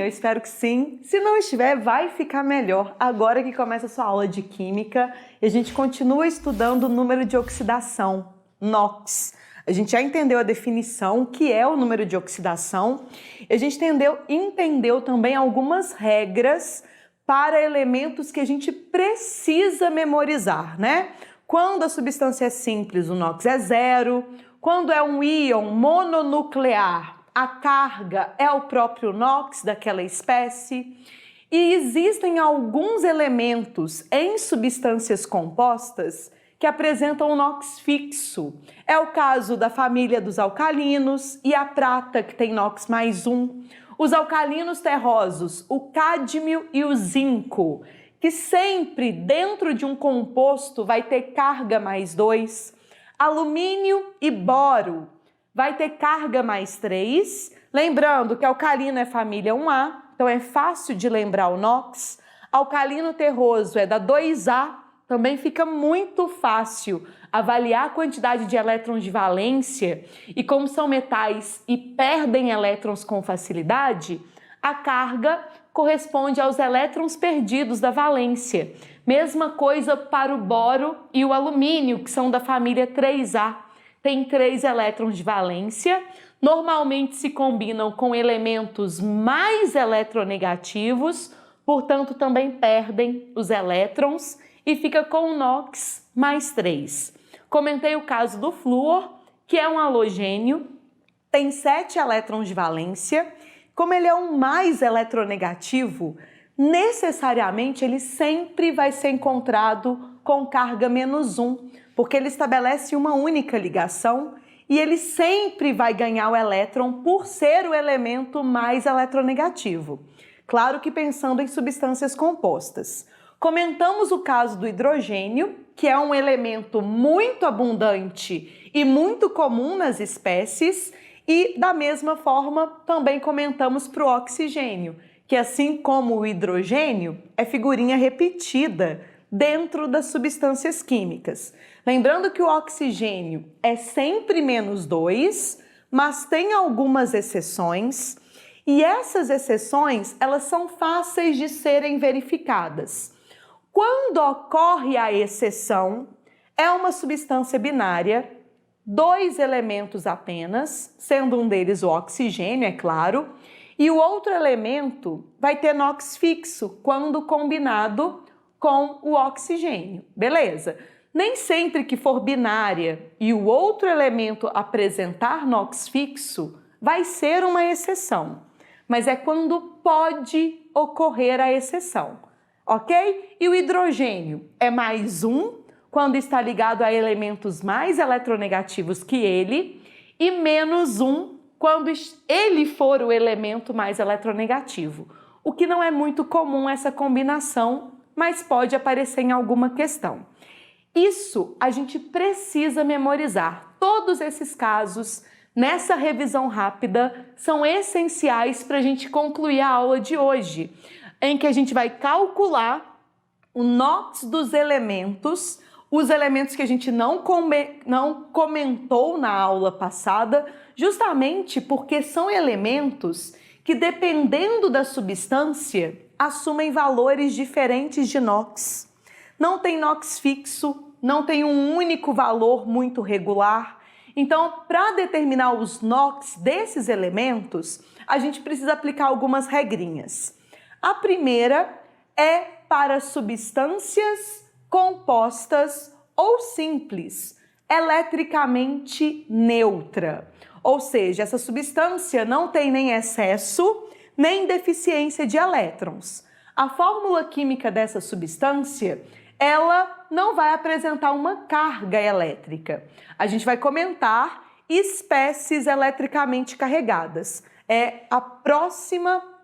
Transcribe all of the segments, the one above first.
Eu espero que sim. Se não estiver, vai ficar melhor agora que começa a sua aula de Química e a gente continua estudando o número de oxidação, NOx. A gente já entendeu a definição, o que é o número de oxidação, e a gente entendeu também algumas regras para elementos que a gente precisa memorizar, né? Quando a substância é simples, o NOx é 0. Quando é um íon mononuclear, a carga é o próprio NOx daquela espécie. E existem alguns elementos em substâncias compostas que apresentam o NOx fixo. É o caso da família dos alcalinos e a prata, que tem NOx mais 1. Os alcalinos terrosos, o cádmio e o zinco, que sempre dentro de um composto vai ter carga mais 2. Alumínio e boro vai ter carga mais 3. Lembrando que alcalino é família 1A, então é fácil de lembrar o NOx. Alcalino terroso é da 2A, também fica muito fácil avaliar a quantidade de elétrons de valência e como são metais e perdem elétrons com facilidade, a carga corresponde aos elétrons perdidos da valência. Mesma coisa para o boro e o alumínio, que são da família 3A. Tem 3 elétrons de valência, normalmente se combinam com elementos mais eletronegativos, portanto também perdem os elétrons e fica com o NOx mais 3. Comentei o caso do flúor, que é um halogênio, tem 7 elétrons de valência. Como ele é um mais eletronegativo, necessariamente ele sempre vai ser encontrado com carga menos 1, porque ele estabelece uma única ligação e ele sempre vai ganhar o elétron por ser o elemento mais eletronegativo. Claro que pensando em substâncias compostas. Comentamos o caso do hidrogênio, que é um elemento muito abundante e muito comum nas espécies, e da mesma forma também comentamos para o oxigênio, que assim como o hidrogênio é figurinha repetida dentro das substâncias químicas. Lembrando que o oxigênio é sempre menos 2, mas tem algumas exceções, e essas exceções elas são fáceis de serem verificadas. Quando ocorre a exceção, é uma substância binária, 2 elementos apenas, sendo um deles o oxigênio, é claro, e o outro elemento vai ter NOx fixo quando combinado com o oxigênio, beleza? Nem sempre que for binária e o outro elemento apresentar NOx fixo, vai ser uma exceção, mas é quando pode ocorrer a exceção, ok? E o hidrogênio é mais 1, quando está ligado a elementos mais eletronegativos que ele, e menos 1 quando ele for o elemento mais eletronegativo. O que não é muito comum essa combinação, mas pode aparecer em alguma questão. Isso a gente precisa memorizar. Todos esses casos, nessa revisão rápida, são essenciais para a gente concluir a aula de hoje, em que a gente vai calcular o NOx dos elementos, os elementos que a gente não comentou na aula passada, justamente porque são elementos que, dependendo da substância, assumem valores diferentes de NOx. Não tem NOx fixo, não tem um único valor muito regular. Então, para determinar os NOx desses elementos, a gente precisa aplicar algumas regrinhas. A primeira é para substâncias compostas ou simples, eletricamente neutra. Ou seja, essa substância não tem nem excesso, nem deficiência de elétrons. A fórmula química dessa substância, ela não vai apresentar uma carga elétrica. A gente vai comentar espécies eletricamente carregadas. É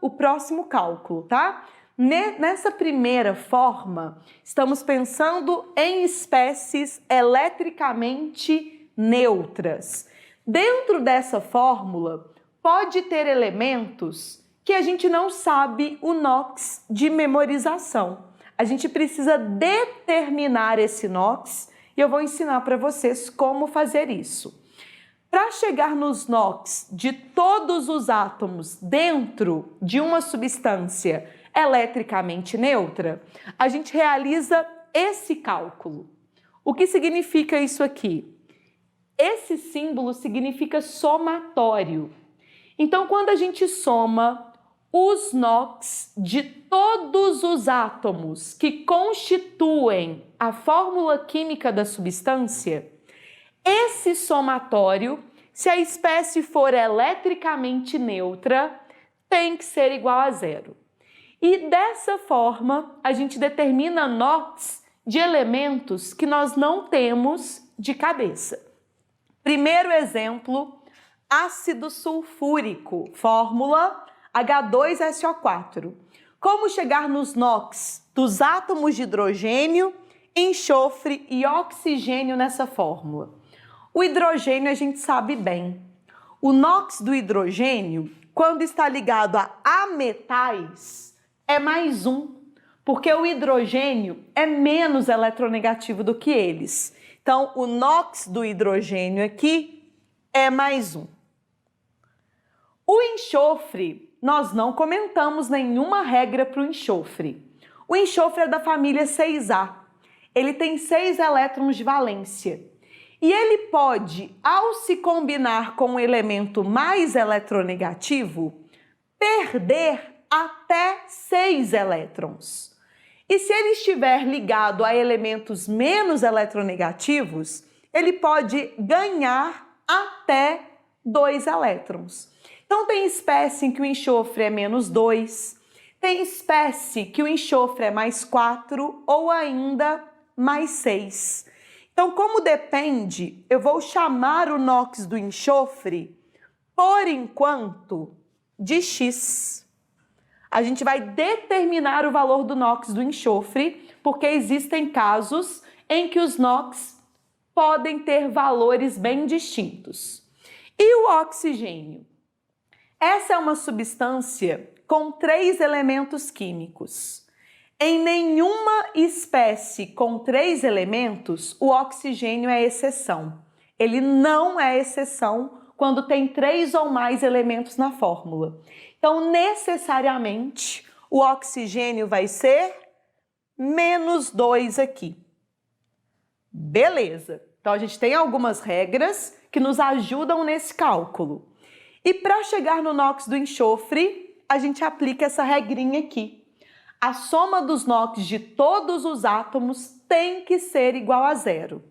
o próximo cálculo, tá? Nessa primeira forma, estamos pensando em espécies eletricamente neutras. Dentro dessa fórmula, pode ter elementos que a gente não sabe o NOx de memorização. A gente precisa determinar esse NOx e eu vou ensinar para vocês como fazer isso. Para chegar nos NOx de todos os átomos dentro de uma substância eletricamente neutra, a gente realiza esse cálculo. O que significa isso aqui? Esse símbolo significa somatório. Então, quando a gente soma os NOx de todos os átomos que constituem a fórmula química da substância, esse somatório, se a espécie for eletricamente neutra, tem que ser igual a zero. E dessa forma, a gente determina NOx de elementos que nós não temos de cabeça. Primeiro exemplo, ácido sulfúrico, fórmula H2SO4. Como chegar nos NOx dos átomos de hidrogênio, enxofre e oxigênio nessa fórmula? O hidrogênio a gente sabe bem. O NOx do hidrogênio, quando está ligado a ametais, é mais 1, porque o hidrogênio é menos eletronegativo do que eles. Então, o NOx do hidrogênio aqui é mais 1. O enxofre, nós não comentamos nenhuma regra para o enxofre. O enxofre é da família 6A. Ele tem 6 elétrons de valência. E ele pode, ao se combinar com um elemento mais eletronegativo, perder até 6 elétrons. E se ele estiver ligado a elementos menos eletronegativos, ele pode ganhar até 2 elétrons. Então, tem espécie em que o enxofre é menos 2, tem espécie que o enxofre é mais 4 ou ainda mais 6. Então, como depende, eu vou chamar o NOx do enxofre, por enquanto, de X. A gente vai determinar o valor do NOx do enxofre, porque existem casos em que os NOx podem ter valores bem distintos. E o oxigênio? Essa é uma substância com 3 elementos químicos. Em nenhuma espécie com 3 elementos, o oxigênio é exceção. Ele não é exceção quando tem 3 ou mais elementos na fórmula. Então, necessariamente, o oxigênio vai ser menos 2 aqui. Beleza. Então, a gente tem algumas regras que nos ajudam nesse cálculo. E para chegar no NOx do enxofre, a gente aplica essa regrinha aqui. A soma dos NOx de todos os átomos tem que ser igual a zero.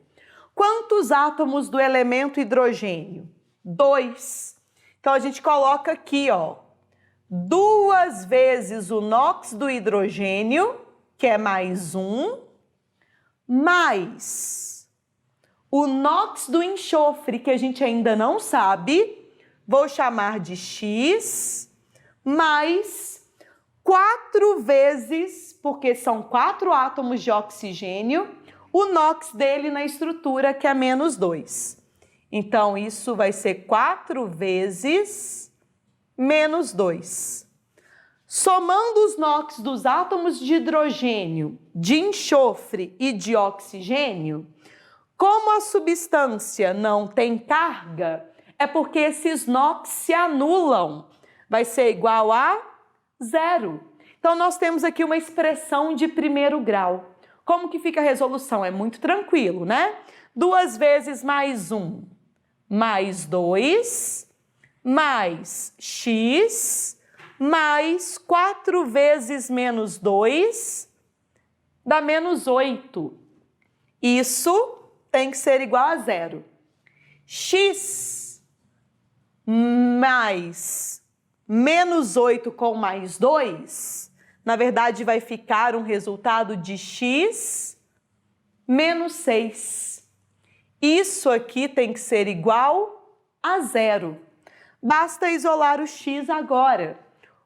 Quantos átomos do elemento hidrogênio? 2. Então, a gente coloca aqui, ó, 2 vezes o NOx do hidrogênio, que é mais 1, mais o NOx do enxofre, que a gente ainda não sabe, vou chamar de X, mais 4 vezes, porque são 4 átomos de oxigênio, o NOx dele na estrutura, que é menos 2. Então, isso vai ser 4 vezes menos 2. Somando os NOx dos átomos de hidrogênio, de enxofre e de oxigênio, como a substância não tem carga, é porque esses NOx se anulam. Vai ser igual a 0. Então, nós temos aqui uma expressão de primeiro grau. Como que fica a resolução? É muito tranquilo, né? 2 vezes mais 1, mais 2, mais x, mais 4 vezes menos 2, dá menos 8. Isso tem que ser igual a 0. X mais menos 8 com mais 2, na verdade vai ficar um resultado de x menos 6. Isso aqui tem que ser igual a 0. Basta isolar o x agora.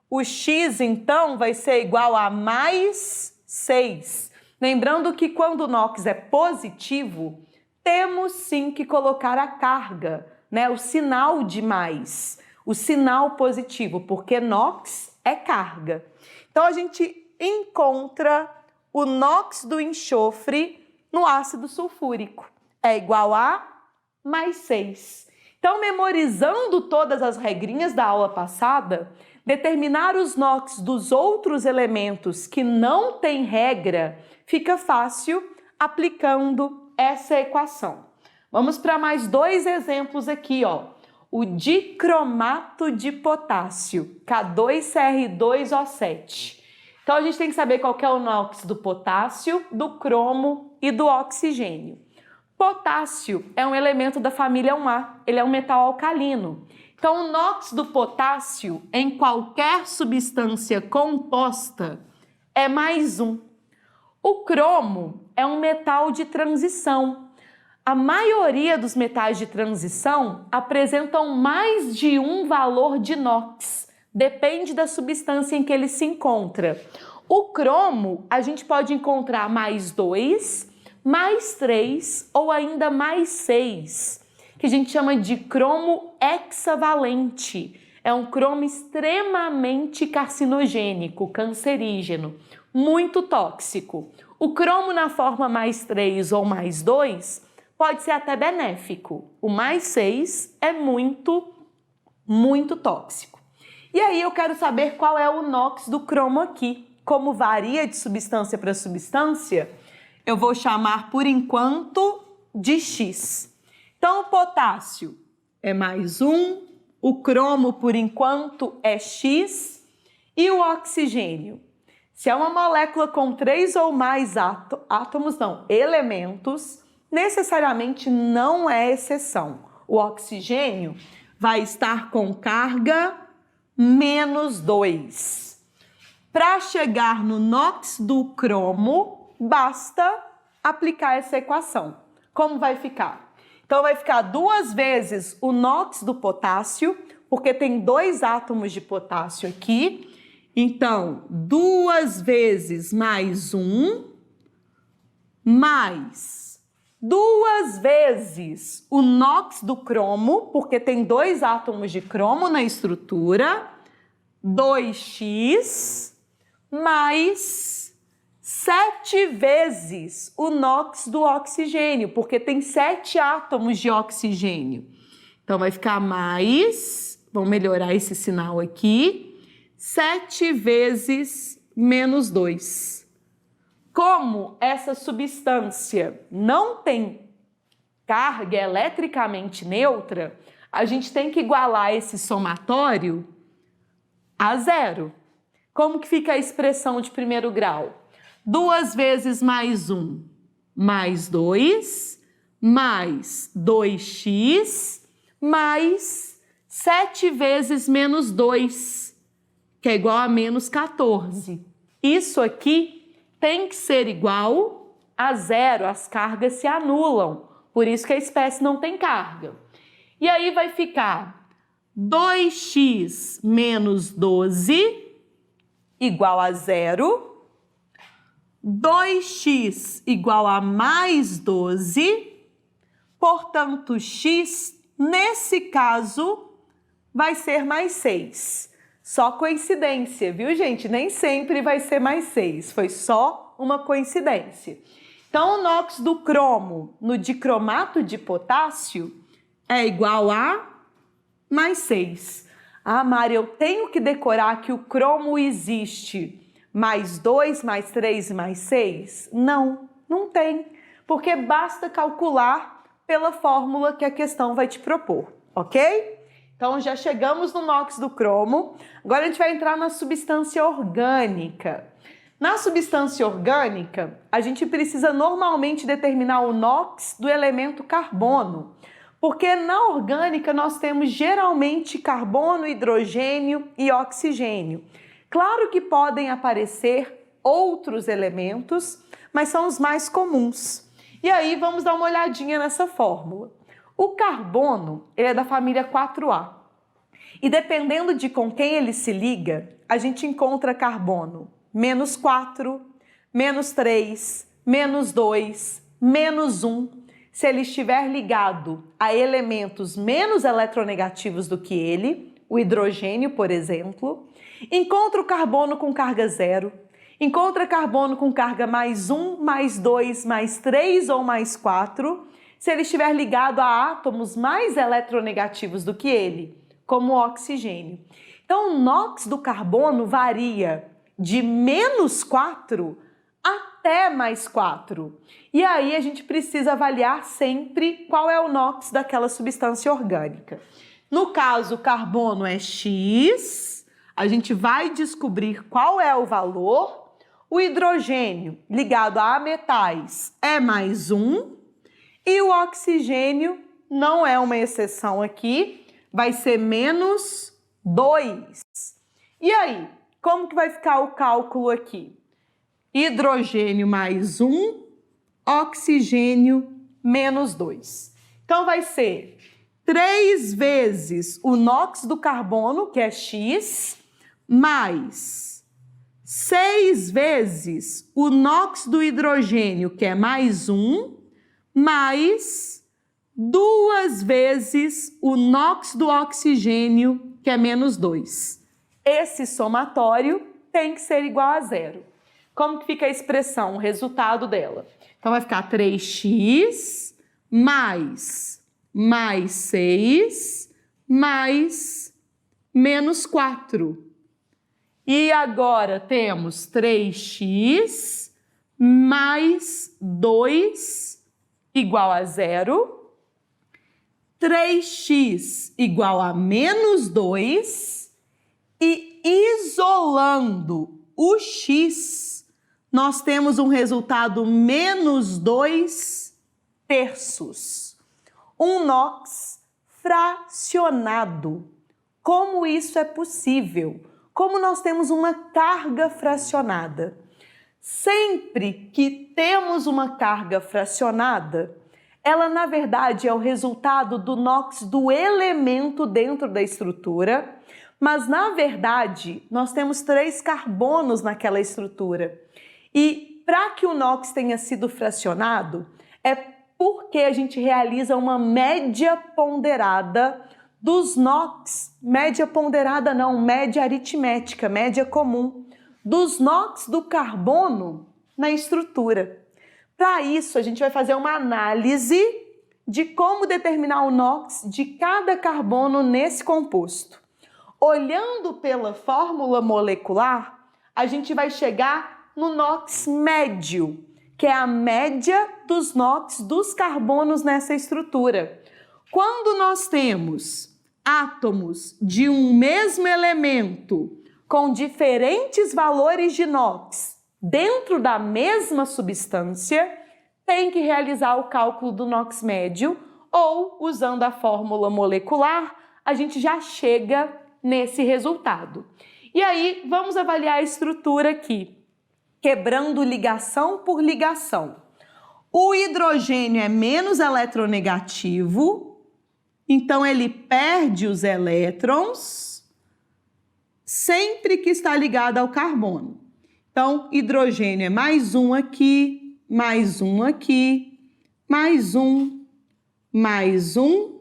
O x, então, vai ser igual a mais 6. Lembrando que quando o NOx é positivo, temos sim que colocar a carga, né? O sinal de mais. O sinal positivo, porque NOx é carga. Então, a gente encontra o NOx do enxofre no ácido sulfúrico. É igual a mais 6. Então, memorizando todas as regrinhas da aula passada, determinar os NOx dos outros elementos que não têm regra fica fácil aplicando essa equação. Vamos para mais dois exemplos aqui, ó. O dicromato de potássio, K2CR2O7. Então, a gente tem que saber qual que é o NOx do potássio, do cromo e do oxigênio. Potássio é um elemento da família 1A, ele é um metal alcalino. Então, o NOx do potássio em qualquer substância composta é +1. O cromo é um metal de transição. A maioria dos metais de transição apresentam mais de um valor de NOx. Depende da substância em que ele se encontra. O cromo, a gente pode encontrar +2, +3 ou ainda +6, que a gente chama de cromo hexavalente. É um cromo extremamente carcinogênico, cancerígeno, muito tóxico. O cromo na forma +3 ou +2 pode ser até benéfico. O +6 é muito tóxico. E aí eu quero saber qual é o NOx do cromo aqui. Como varia de substância para substância, eu vou chamar por enquanto de X. Então o potássio é +1, o cromo por enquanto é X e o oxigênio. Se é uma molécula com 3 ou mais elementos, necessariamente não é exceção. O oxigênio vai estar com carga -2. Para chegar no NOx do cromo, basta aplicar essa equação. Como vai ficar? Então, vai ficar 2 vezes o NOx do potássio, porque tem 2 átomos de potássio aqui. Então, 2 vezes +1, mais 2 vezes o NOx do cromo, porque tem 2 átomos de cromo na estrutura, 2x, mais 7 vezes o NOx do oxigênio, porque tem 7 átomos de oxigênio. Então, vai ficar mais, vamos melhorar esse sinal aqui, 7 vezes -2. Como essa substância não tem carga eletricamente neutra, a gente tem que igualar esse somatório a 0. Como que fica a expressão de primeiro grau? 2 vezes +1, mais 2, mais 2x, mais 7 vezes -2, que é igual a -14. Isso aqui tem que ser igual a 0, as cargas se anulam, por isso que a espécie não tem carga. E aí vai ficar 2x menos 12 igual a 0, 2x igual a mais 12, portanto, x, nesse caso, vai ser mais 6. Só coincidência, viu, gente? Nem sempre vai ser mais 6, foi só uma coincidência. Então, o NOx do cromo no dicromato de potássio é igual a mais 6. Ah, Mari, eu tenho que decorar que o cromo existe mais 2, mais 3 e mais 6? Não, não tem, porque basta calcular pela fórmula que a questão vai te propor, ok? Então, já chegamos no NOx do cromo. Agora a gente vai entrar na substância orgânica. Na substância orgânica, a gente precisa normalmente determinar o NOx do elemento carbono, porque na orgânica nós temos geralmente carbono, hidrogênio e oxigênio. Claro que podem aparecer outros elementos, mas são os mais comuns. E aí vamos dar uma olhadinha nessa fórmula. O carbono, ele é da família 4A. E dependendo de com quem ele se liga, a gente encontra carbono -4, -3, -2, -1. Se ele estiver ligado a elementos menos eletronegativos do que ele, o hidrogênio, por exemplo, encontra o carbono com carga 0, encontra carbono com carga +1, +2, +3 ou +4, se ele estiver ligado a átomos mais eletronegativos do que ele, como o oxigênio. Então, o NOx do carbono varia de -4 até +4. E aí a gente precisa avaliar sempre qual é o NOx daquela substância orgânica. No caso, o carbono é X, a gente vai descobrir qual é o valor. O hidrogênio ligado a metais é +1 e o oxigênio não é uma exceção aqui, vai ser -2. E aí, como que vai ficar o cálculo aqui? Hidrogênio +1, oxigênio -2. Então vai ser 3 vezes o NOx do carbono, que é X, mais 6 vezes o NOx do hidrogênio, que é +1, mais 2 vezes o NOx do oxigênio, que é -2. Esse somatório tem que ser igual a 0. Como que fica a expressão, o resultado dela? Então, vai ficar 3x mais 6 mais -4. E agora temos 3x mais 2 igual a 0. 3x igual a -2. E isolando o x, nós temos um resultado -2 terços. Um NOx fracionado. Como isso é possível? Como nós temos uma carga fracionada? Sempre que temos uma carga fracionada, ela na verdade é o resultado do NOx do elemento dentro da estrutura, mas na verdade nós temos 3 carbonos naquela estrutura. E para que o NOx tenha sido fracionado, é porque a gente realiza uma média ponderada dos NOx, média ponderada não, média aritmética, média comum, dos NOx do carbono na estrutura. Para isso, a gente vai fazer uma análise de como determinar o NOx de cada carbono nesse composto. Olhando pela fórmula molecular, a gente vai chegar no NOx médio, que é a média dos NOx dos carbonos nessa estrutura. Quando nós temos átomos de um mesmo elemento com diferentes valores de NOx dentro da mesma substância, tem que realizar o cálculo do NOx médio ou, usando a fórmula molecular, a gente já chega nesse resultado. E aí, vamos avaliar a estrutura aqui, quebrando ligação por ligação. O hidrogênio é menos eletronegativo, então ele perde os elétrons sempre que está ligado ao carbono. Então, hidrogênio é +1 aqui, +1 aqui, +1, +1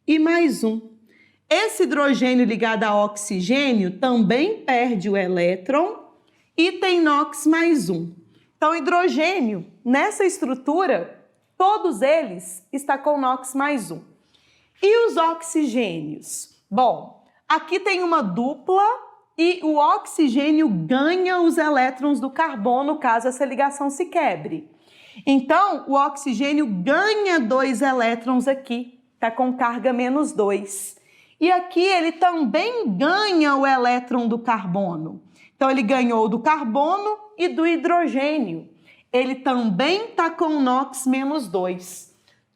e +1. Esse hidrogênio ligado a oxigênio também perde o elétron e tem NOx +1. Então, hidrogênio, nessa estrutura, todos eles estão com NOx +1. E os oxigênios? Bom, aqui tem uma dupla e o oxigênio ganha os elétrons do carbono caso essa ligação se quebre. Então, o oxigênio ganha 2 elétrons aqui, está com carga -2. E aqui ele também ganha o elétron do carbono. Então, ele ganhou do carbono e do hidrogênio. Ele também está com NOx -2.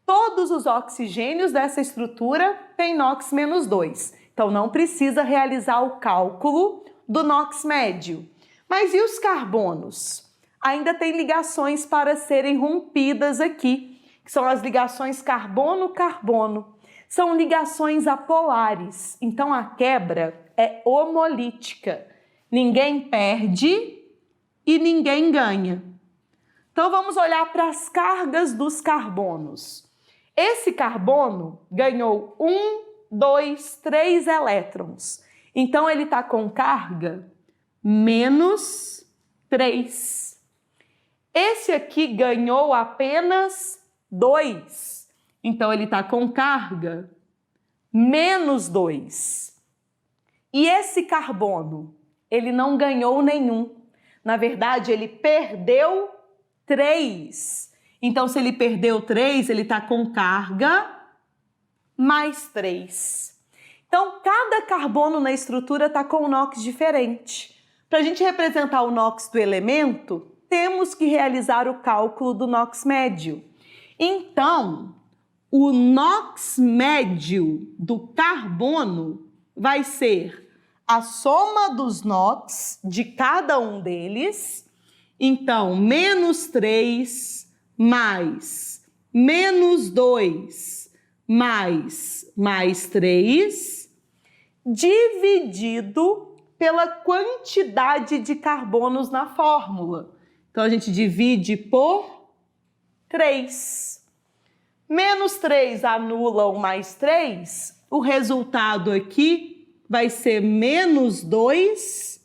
Todos os oxigênios dessa estrutura têm NOx -2. Então, não precisa realizar o cálculo do NOx médio. Mas e os carbonos? Ainda tem ligações para serem rompidas aqui, que são as ligações carbono-carbono. São ligações apolares, então a quebra é homolítica. Ninguém perde e ninguém ganha. Então vamos olhar para as cargas dos carbonos. Esse carbono ganhou 1, 2, 3 elétrons. Então ele está com carga -3. Esse aqui ganhou apenas 2. Então, ele está com carga menos 2. E esse carbono, ele não ganhou nenhum. Na verdade, ele perdeu 3. Então, se ele perdeu 3, ele está com carga mais 3. Então, cada carbono na estrutura está com um NOx diferente. Para a gente representar o NOx do elemento, temos que realizar o cálculo do NOx médio. Então, o NOx médio do carbono vai ser a soma dos NOx de cada um deles. Então, menos 3 mais menos 2 mais 3, dividido pela quantidade de carbonos na fórmula. Então, a gente divide por 3. Menos 3 anula o mais 3, o resultado aqui vai ser menos 2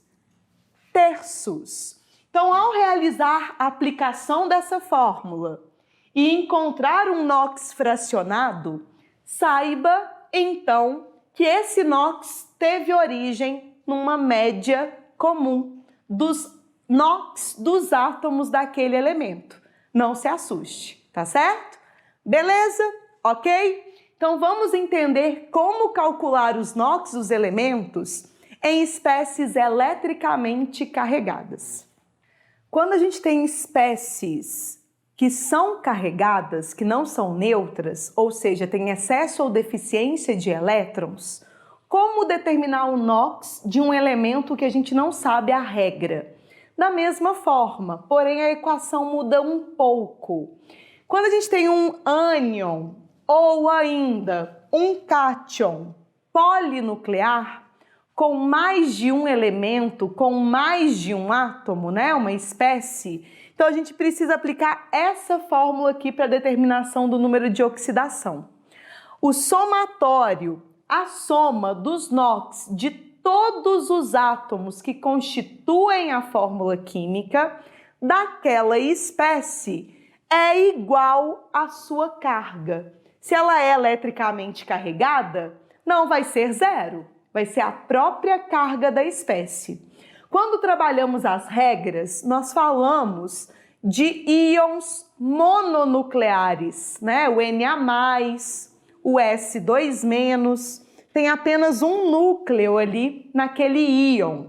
terços. Então, ao realizar a aplicação dessa fórmula e encontrar um NOx fracionado, saiba, então, que esse NOx teve origem numa média comum dos NOx dos átomos daquele elemento. Não se assuste, tá certo? Beleza? Ok? Então vamos entender como calcular os NOx dos elementos em espécies eletricamente carregadas. Quando a gente tem espécies que são carregadas, que não são neutras, ou seja, têm excesso ou deficiência de elétrons, como determinar o NOx de um elemento que a gente não sabe a regra? Da mesma forma, porém a equação muda um pouco. Quando a gente tem um ânion ou ainda um cátion polinuclear com mais de um elemento, com mais de um átomo, né, uma espécie, então a gente precisa aplicar essa fórmula aqui para a determinação do número de oxidação. O somatório, a soma dos NOx de todos os átomos que constituem a fórmula química daquela espécie é igual à sua carga. Se ela é eletricamente carregada, não vai ser 0, vai ser a própria carga da espécie. Quando trabalhamos as regras, nós falamos de íons mononucleares, né? O Na+, o S2-, tem apenas um núcleo ali naquele íon.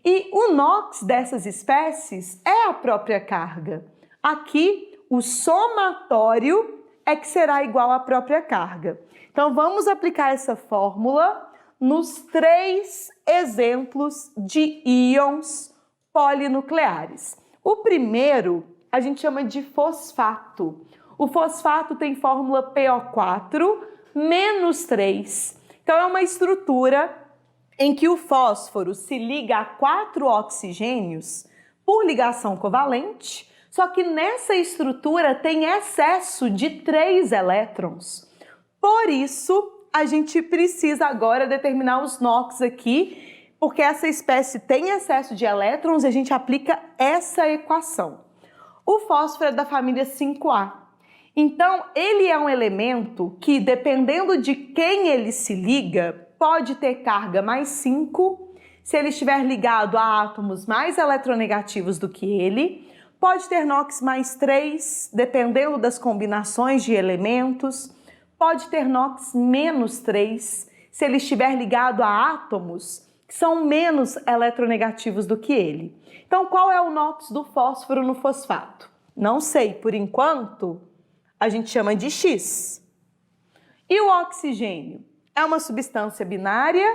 E o NOx dessas espécies é a própria carga. Aqui, o somatório é que será igual à própria carga. Então, vamos aplicar essa fórmula nos 3 exemplos de íons polinucleares. O primeiro a gente chama de fosfato. O fosfato tem fórmula PO4 menos 3. Então, é uma estrutura em que o fósforo se liga a 4 oxigênios por ligação covalente, só que nessa estrutura tem excesso de 3 elétrons. Por isso, a gente precisa agora determinar os NOx aqui, porque essa espécie tem excesso de elétrons e a gente aplica essa equação. O fósforo é da família 5A. Então, ele é um elemento que, dependendo de quem ele se liga, pode ter carga mais 5, se ele estiver ligado a átomos mais eletronegativos do que ele. Pode ter NOx mais 3, dependendo das combinações de elementos. Pode ter NOx menos 3, se ele estiver ligado a átomos que são menos eletronegativos do que ele. Então, qual é o NOx do fósforo no fosfato? Não sei, por enquanto, a gente chama de X. E o oxigênio? É uma substância binária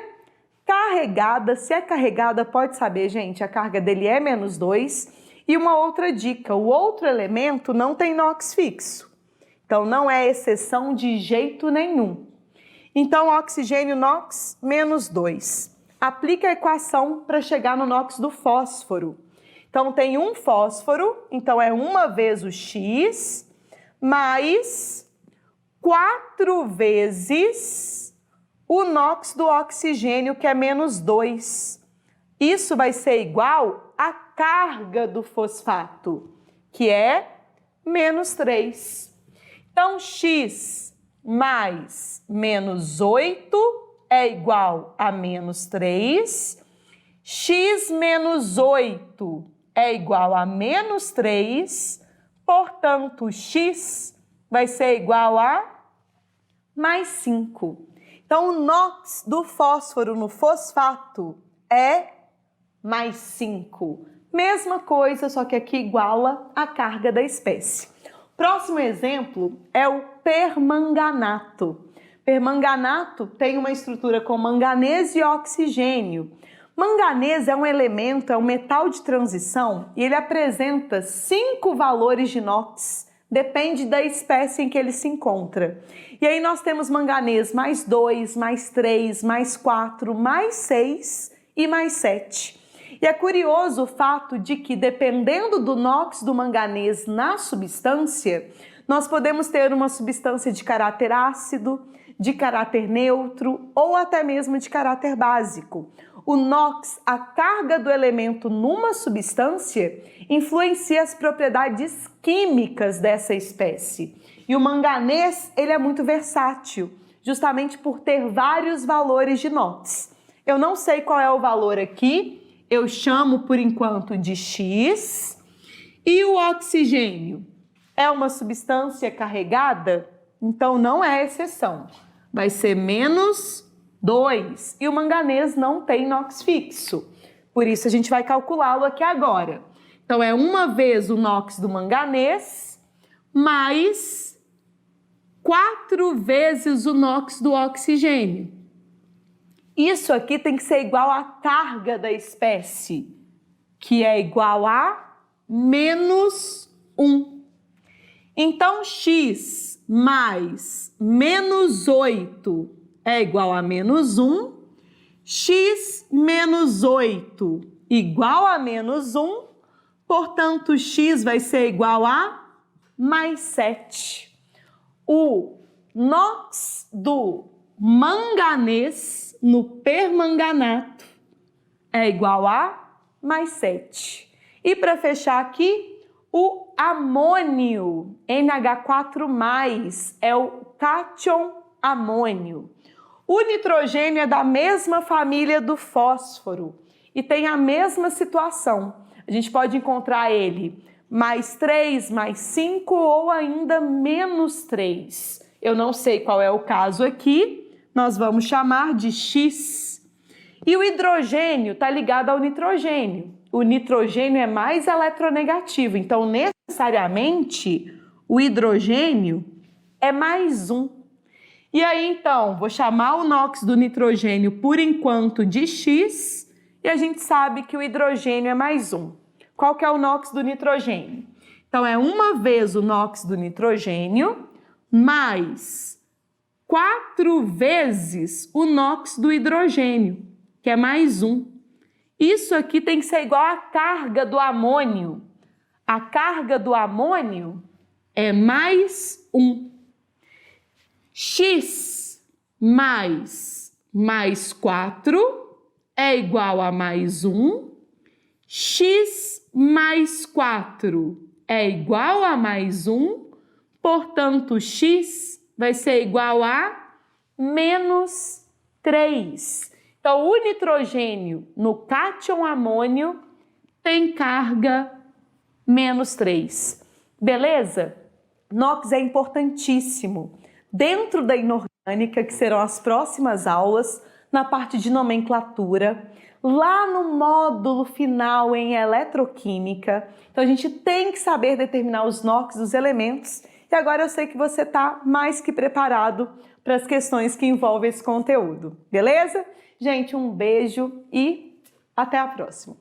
carregada. Se é carregada, pode saber, gente, a carga dele é menos 2. E uma outra dica, o outro elemento não tem NOx fixo. Então, não é exceção de jeito nenhum. Então, oxigênio NOx menos 2. Aplica a equação para chegar no NOx do fósforo. Então, tem um fósforo, então é uma vez o X, mais 4 vezes o NOx do oxigênio, que é menos 2. Isso vai ser igual à carga do fosfato, que é menos 3. Então, X mais menos 8 é igual a menos 3. X menos 8 é igual a menos 3. Portanto, X vai ser igual a mais 5. Então, o NOx do fósforo no fosfato é mais 5. Mesma coisa, só que aqui iguala a carga da espécie. Próximo exemplo é o permanganato. Permanganato tem uma estrutura com manganês e oxigênio. Manganês é um elemento, é um metal de transição e ele apresenta 5 valores de NOx. Depende da espécie em que ele se encontra. E aí nós temos manganês mais 2, mais 3, mais 4, mais 6 e mais 7. E é curioso o fato de que, dependendo do NOx do manganês na substância, nós podemos ter uma substância de caráter ácido, de caráter neutro ou até mesmo de caráter básico. O NOx, a carga do elemento numa substância, influencia as propriedades químicas dessa espécie. E o manganês, ele é muito versátil, justamente por ter vários valores de NOx. Eu não sei qual é o valor aqui, eu chamo por enquanto de X. E o oxigênio é uma substância carregada, então não é exceção. Vai ser menos 2. E o manganês não tem NOx fixo. Por isso a gente vai calculá-lo aqui agora. Então é uma vez o NOx do manganês mais 4 vezes o NOx do oxigênio. Isso aqui tem que ser igual à carga da espécie, que é igual a menos 1. Então, X mais menos 8 é igual a menos 1. X menos 8 igual a menos 1. Portanto, X vai ser igual a mais 7. O NOx do manganês no permanganato é igual a mais 7. E para fechar aqui, o amônio, NH4+, é o cátion amônio. O nitrogênio é da mesma família do fósforo e tem a mesma situação. A gente pode encontrar ele mais 3, mais 5 ou ainda menos 3. Eu não sei qual é o caso aqui, nós vamos chamar de X. E o hidrogênio está ligado ao nitrogênio. O nitrogênio é mais eletronegativo, então necessariamente o hidrogênio é mais 1. E aí então, vou chamar o NOx do nitrogênio por enquanto de X e a gente sabe que o hidrogênio é mais 1. Qual que é o NOx do nitrogênio? Então é uma vez o NOx do nitrogênio mais 4 vezes o NOx do hidrogênio, que é mais 1. Isso aqui tem que ser igual à carga do amônio. A carga do amônio é mais 1. X mais 4 é igual a mais 1. X mais 4 é igual a mais 1. Portanto, X vai ser igual a menos 3. Então, o nitrogênio no cátion amônio tem carga menos 3. Beleza? NOx é importantíssimo. Dentro da inorgânica, que serão as próximas aulas, na parte de nomenclatura, lá no módulo final em eletroquímica. Então, a gente tem que saber determinar os NOx dos elementos. E agora eu sei que você está mais que preparado para as questões que envolvem esse conteúdo. Beleza? Gente, um beijo e até a próxima!